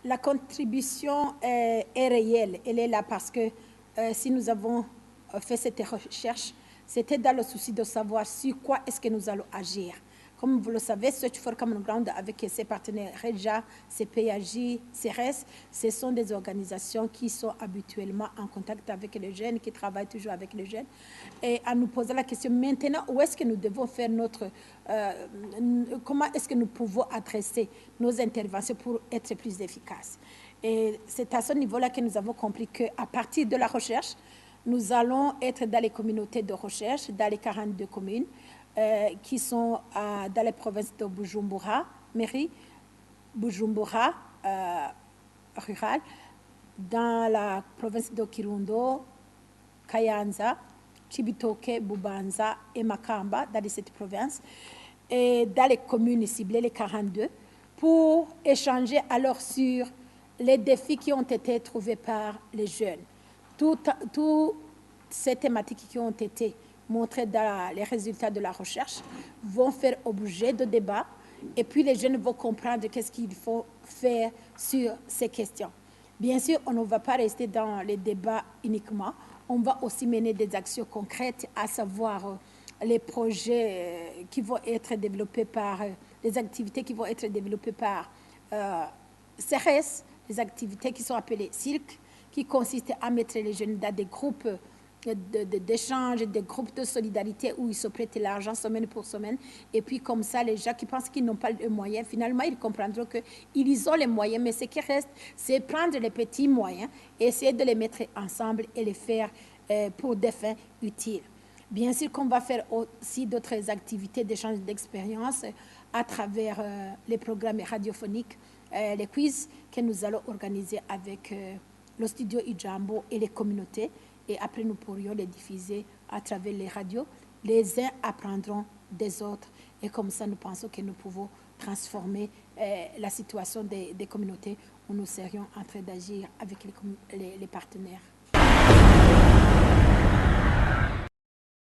La contribution est réelle. Elle est là parce que si nous avons fait cette recherche, c'était dans le souci de savoir sur quoi est-ce que nous allons agir. Comme vous le savez, Search for Common Ground avec ses partenaires REJA, CPAJ, CRS, ce sont des organisations qui sont habituellement en contact avec les jeunes, qui travaillent toujours avec les jeunes. Et à nous poser la question maintenant, où est-ce que nous devons faire comment est-ce que nous pouvons adresser nos interventions pour être plus efficaces. Et c'est à ce niveau-là que nous avons compris qu'à partir de la recherche, nous allons être dans les communautés de recherche, dans les 42 communes, qui sont dans les provinces de Bujumbura, mairie, Bujumbura, rural, dans la province de Kirundo, Kayanza, Chibitoke, Bubanza et Makamba, dans cette province, et dans les communes ciblées, les 42, pour échanger alors sur les défis qui ont été trouvés par les jeunes. Toutes ces thématiques qui ont été montrées dans les résultats de la recherche vont faire objet de débat et puis les jeunes vont comprendre qu'est-ce qu'il faut faire sur ces questions. Bien sûr, on ne va pas rester dans les débats uniquement, on va aussi mener des actions concrètes, à savoir les projets qui vont être développés par, les activités qui vont être développées par CRS, les activités qui sont appelées CIRC, qui consistent à mettre les jeunes dans des groupes d'échange, des groupes de solidarité où ils se prêtent l'argent semaine pour semaine. Et puis comme ça, les gens qui pensent qu'ils n'ont pas de moyens, finalement, ils comprendront qu'ils ont les moyens, mais ce qui reste, c'est prendre les petits moyens, essayer de les mettre ensemble et les faire pour des fins utiles. Bien sûr qu'on va faire aussi d'autres activités d'échange d'expériences à travers les programmes radiophoniques, les quiz que nous allons organiser avec le studio Ijambo et les communautés. Et après, nous pourrions les diffuser à travers les radios. Les uns apprendront des autres. Et comme ça, nous pensons que nous pouvons transformer la situation des communautés où nous serions en train d'agir avec les partenaires.